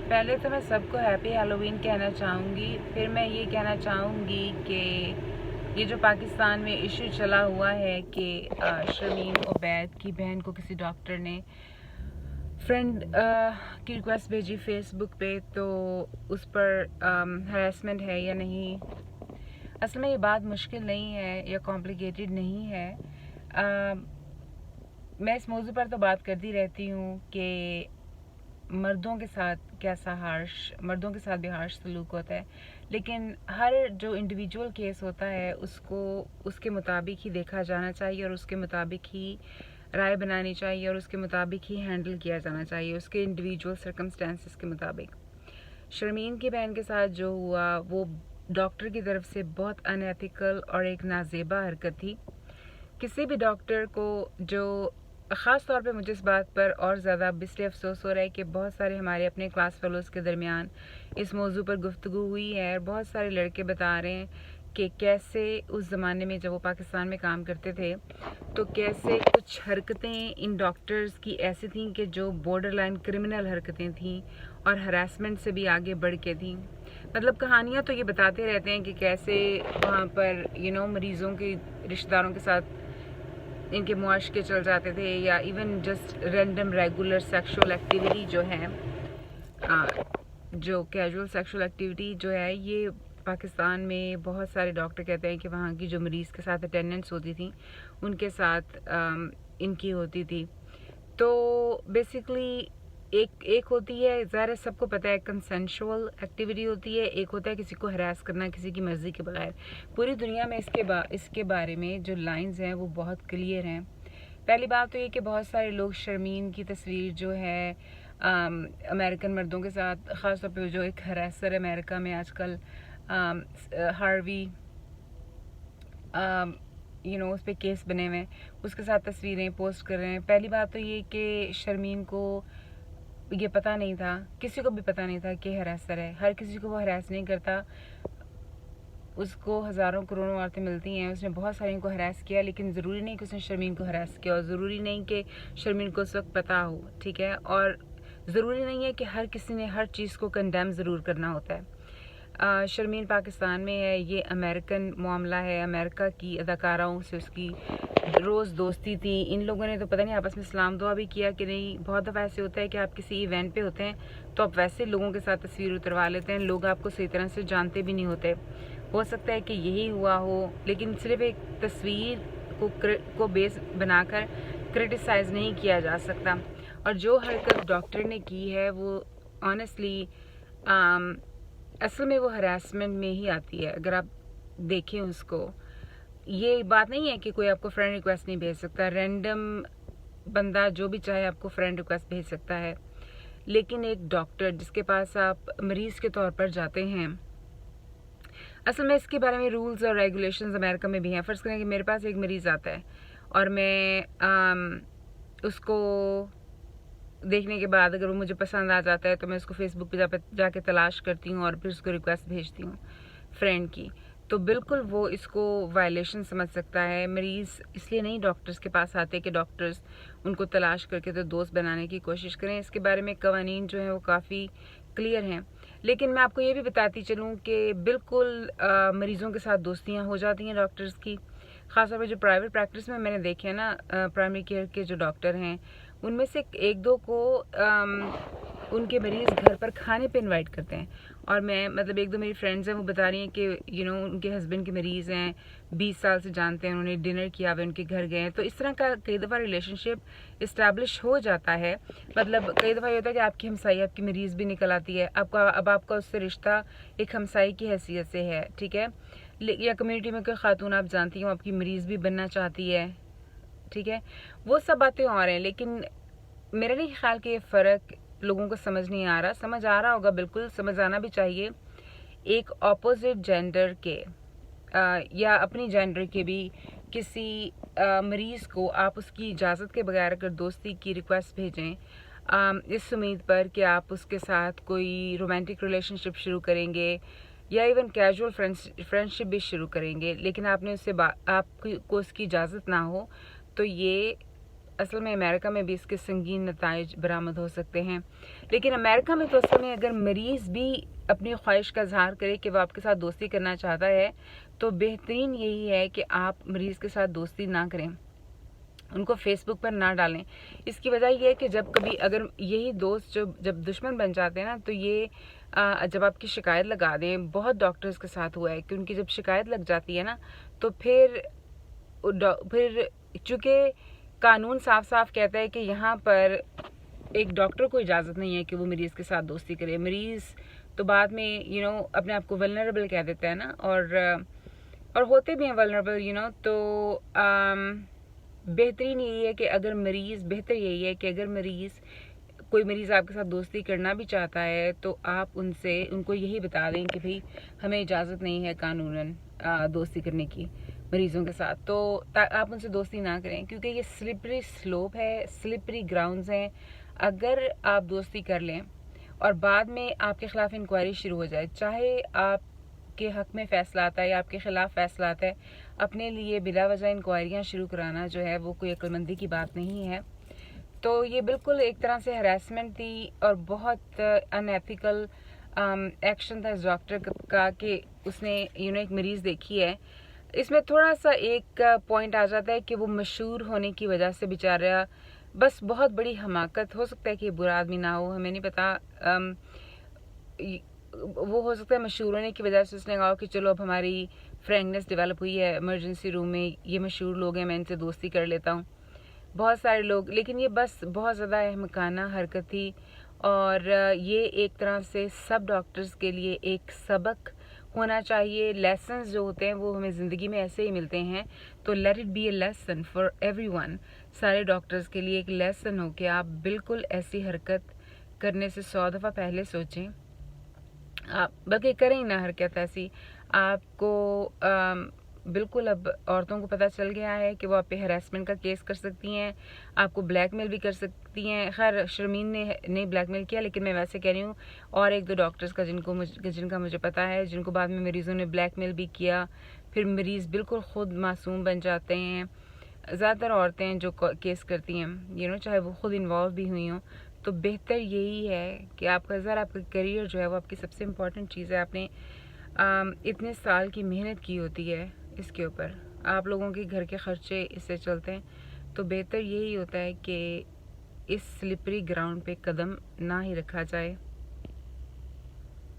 पहले तो मैं सबको हैप्पी हैलोवीन कहना चाहूँगी। फिर मैं ये कहना चाहूँगी कि ये जो पाकिस्तान में इशू चला हुआ है कि शर्मीन उबैद की बहन को किसी डॉक्टर ने फ्रेंड की रिक्वेस्ट भेजी फेसबुक पे, तो उस पर हरासमेंट है या नहीं। असल में ये बात मुश्किल नहीं है या कॉम्प्लिकेटेड नहीं है। मैं इस मौजू पर तो बात करती रहती हूँ कि मर्दों के साथ मर्दों के साथ भी हार्श सलूक होता है, लेकिन हर जो इंडिविजुअल केस होता है उसको उसके मुताबिक ही देखा जाना चाहिए और उसके मुताबिक ही राय बनानी चाहिए और उसके मुताबिक ही हैंडल किया जाना चाहिए, उसके इंडिविजुअल सर्कमस्टेंसेस के मुताबिक। शर्मीन की बहन के साथ जो हुआ वो डॉक्टर की तरफ से बहुत अनएथिकल और एक नाजेबा हरकत थी। किसी भी डॉक्टर को जो ख़ास तौर पे मुझे इस बात पर और ज़्यादा अब इसलिए अफसोस हो रहा है कि बहुत सारे हमारे अपने क्लास फेलोज़ के दरमियान इस मौजू पर गुफ्तगू हुई है और बहुत सारे लड़के बता रहे हैं कि कैसे उस ज़माने में जब वो पाकिस्तान में काम करते थे तो कैसे कुछ हरकतें इन डॉक्टर्स की ऐसी थीं कि जो बॉर्डर लाइन क्रिमिनल हरकतें थीं और हरासमेंट से भी आगे बढ़ के थीं। मतलब कहानियाँ तो ये बताते रहते हैं कि कैसे वहाँ पर मरीज़ों के रिश्तेदारों के साथ इनके मुआशके चल जाते थे, या even just random regular sexual activity जो है, जो कैजुअल सेक्सुअल एक्टिविटी जो है, ये पाकिस्तान में बहुत सारे डॉक्टर कहते हैं कि वहाँ की जो मरीज़ के साथ अटेंडेंट्स होती थी उनके साथ इनकी होती थी। तो बेसिकली एक होती है, ज़ाहिर सबको पता है, कंसेंशुअल एक्टिविटी होती है। एक होता है किसी को हरास करना किसी की मर्ज़ी के बगैर। पूरी दुनिया में इसके बारे में जो लाइंस हैं वो बहुत क्लियर हैं। पहली बात तो ये कि बहुत सारे लोग शर्मीन की तस्वीर जो है अमेरिकन मर्दों के साथ, ख़ास तौर पे जो एक हरासर अमेरिका में आजकल हार्वी उस पर केस बने हुए हैं, उसके साथ तस्वीरें पोस्ट कर रहे हैं। पहली बात तो ये कि शर्मीन को ये पता नहीं था, किसी को भी पता नहीं था कि हरासर है। हर किसी को वो हरास नहीं करता, उसको हज़ारों करोड़ों औरतें मिलती हैं, उसने बहुत सारे को हरास किया, लेकिन ज़रूरी नहीं कि उसने शर्मीन को हरास किया और ज़रूरी नहीं कि शर्मीन को उस वक्त पता हो, ठीक है। और ज़रूरी नहीं है कि हर किसी ने हर चीज़ को कंडेम ज़रूर करना होता है। शर्मीन पाकिस्तान में है, ये अमेरिकन मामला है। अमेरिका की अदाकाराओं से उसकी रोज़ दोस्ती थी। इन लोगों ने तो पता नहीं आपस में सलाम दुआ भी किया कि नहीं। बहुत दफ़ा ऐसे होता है कि आप किसी इवेंट पे होते हैं तो आप वैसे लोगों के साथ तस्वीर उतरवा लेते हैं, लोग आपको सही तरह से जानते भी नहीं होते। हो सकता है कि यही हुआ हो, लेकिन सिर्फ एक तस्वीर को बेस बनाकर क्रिटिसाइज़ नहीं किया जा सकता। और जो हरकत डॉक्टर ने की है वो ऑनेस्टली असल में वो हरासमेंट में ही आती है। अगर आप देखें उसको, ये बात नहीं है कि कोई आपको फ्रेंड रिक्वेस्ट नहीं भेज सकता, रैंडम बंदा जो भी चाहे आपको फ्रेंड रिक्वेस्ट भेज सकता है, लेकिन एक डॉक्टर जिसके पास आप मरीज़ के तौर पर जाते हैं, असल में इसके बारे में रूल्स और रेगुलेशंस अमेरिका में भी हैं। फ़र्ज़ करें कि मेरे पास एक मरीज़ आता है और मैं उसको देखने के बाद अगर वो मुझे पसंद आ जाता है तो मैं उसको फेसबुक पे जाके तलाश करती हूँ और फिर उसको रिक्वेस्ट भेजती हूँ फ्रेंड की। तो बिल्कुल वो इसको वायलेशन समझ सकता है। मरीज़ इसलिए नहीं डॉक्टर्स के पास आते कि डॉक्टर्स उनको तलाश करके तो दोस्त बनाने की कोशिश करें। इसके बारे में कवानीन जो है वो काफ़ी क्लियर हैं। लेकिन मैं आपको ये भी बताती चलूँ कि बिल्कुल मरीज़ों के साथ दोस्तियाँ हो जाती हैं डॉक्टर्स की। ख़ासतौर पर जो प्राइवेट प्रैक्टिस में मैंने देखे हैं ना, प्राइमरी केयर के जो डॉक्टर हैं उनमें से एक दो को उनके मरीज़ घर पर खाने पे इनवाइट करते हैं। और मैं मतलब एक दो मेरी फ्रेंड्स हैं वो बता रही हैं कि उनके हस्बैंड के मरीज़ हैं, 20 साल से जानते हैं, उन्होंने डिनर किया हुआ, उनके घर गए हैं। तो इस तरह का कई दफ़ा रिलेशनशिप इस्टेब्लिश हो जाता है। मतलब कई दफ़ा ये होता है कि आपकी हमसाई आपकी मरीज़ भी निकल आती है, आपका उससे रिश्ता एक हमसाई की हैसियत से है, ठीक है। या कम्युनिटी में कोई खातून आप जानती हो आपकी मरीज़ भी बनना चाहती है, ठीक है। वो सब बातें और हैं, लेकिन मेरा नहीं ख्याल कि ये फ़र्क लोगों को समझ नहीं आ रहा। समझ आ रहा होगा, बिल्कुल समझ आना भी चाहिए। एक ऑपोजिट जेंडर के या अपनी जेंडर के भी किसी मरीज़ को आप उसकी इजाज़त के बगैर अगर दोस्ती की रिक्वेस्ट भेजें इस उम्मीद पर कि आप उसके साथ कोई रोमांटिक रिलेशनशिप शुरू करेंगे या इवन कैजुअल फ्रेंडशिप भी शुरू करेंगे, लेकिन आपने उससे आपको उसकी इजाज़त ना हो, तो ये असल में अमेरिका में भी इसके संगीन नताइज बरामद हो सकते हैं। लेकिन अमेरिका में तो असल में अगर मरीज़ भी अपनी ख्वाहिश का इजहार करे कि वो आपके साथ दोस्ती करना चाहता है, तो बेहतरीन यही है कि आप मरीज़ के साथ दोस्ती ना करें, उनको फेसबुक पर ना डालें। इसकी वजह यह है कि जब कभी अगर यही दोस्त जब दुश्मन बन जाते हैं ना, तो ये जब आपकी शिकायत लगा दें, बहुत डॉक्टर्स के साथ हुआ है कि उनकी जब शिकायत लग जाती है ना, तो फिर चूँकि कानून साफ साफ कहता है कि यहाँ पर एक डॉक्टर को इजाज़त नहीं है कि वो मरीज़ के साथ दोस्ती करे। मरीज़ तो बाद में अपने आप को वल्नरेबल कह देता है ना, और होते भी हैं वल्नरेबल तो बेहतरीन यही है कि अगर बेहतर यही है कि अगर कोई मरीज़ आपके साथ दोस्ती करना भी चाहता है, तो आप उनको यही बता दें कि भाई हमें इजाज़त नहीं है कानूनन दोस्ती करने की मरीज़ों के साथ, तो आप उनसे दोस्ती ना करें, क्योंकि ये स्लिपरी स्लोप है, स्लिपरी ग्राउंड्स हैं। अगर आप दोस्ती कर लें और बाद में आपके ख़िलाफ़ इंक्वायरी शुरू हो जाए, चाहे आपके हक़ में फ़ैसला आता है या आपके ख़िलाफ़ फ़ैसला आता है, अपने लिए बिला वजह इंक्वायरियाँ शुरू कराना जो है वो कोई अक्लमंदी की बात नहीं है। तो ये बिल्कुल एक तरह से हरासमेंट थी और बहुत अनएथिकल एक्शन था इस डॉक्टर का कि उसने एक मरीज़ देखी है। इसमें थोड़ा सा एक पॉइंट आ जाता है कि वो मशहूर होने की वजह से बेचारा, बस बहुत बड़ी हमाकत, हो सकता है कि बुरा आदमी ना हो, हमें नहीं पता, वो हो सकता है मशहूर होने की वजह से उसने कहा कि चलो अब हमारी फ्रेंडनेस डेवलप हुई है इमरजेंसी रूम में, ये मशहूर लोग हैं, मैं इनसे दोस्ती कर लेता हूँ, बहुत सारे लोग। लेकिन ये बस बहुत ज़्यादा अहमकाना हरकत थी, और ये एक तरह से सब डॉक्टर्स के लिए एक सबक होना चाहिए। लेसन्स जो होते हैं वो हमें ज़िंदगी में ऐसे ही मिलते हैं, तो let it be A lesson for everyone. सारे डॉक्टर्स के लिए एक लेसन हो कि आप बिल्कुल ऐसी हरकत करने से 100 दफ़ा पहले सोचें, आप बल्कि करें ही ना हरकत ऐसी। आपको बिल्कुल अब औरतों को पता चल गया है कि वो आप पे हरासमेंट का केस कर सकती हैं, आपको ब्लैकमेल भी कर सकती हैं। खैर शर्मीन ने ब्लैकमेल किया, लेकिन मैं वैसे कह रही हूँ और एक दो डॉक्टर्स का जिनका मुझे पता है, जिनको बाद में मरीज़ों ने ब्लैकमेल भी किया, फिर मरीज़ बिल्कुल ख़ुद मासूम बन जाते हैं। ज़्यादातर औरतें जो केस करती हैं चाहे वो ख़ुद इन्वॉल्व भी हुई हों, तो बेहतर यही है कि आपका करियर जो है वो आपकी सबसे इम्पॉर्टेंट चीज़ है। आपने इतने साल की मेहनत की होती है इसके ऊपर, आप लोगों के घर के खर्चे इससे चलते हैं, तो बेहतर यही होता है कि इस स्लिपरी ग्राउंड पे कदम ना ही रखा जाए।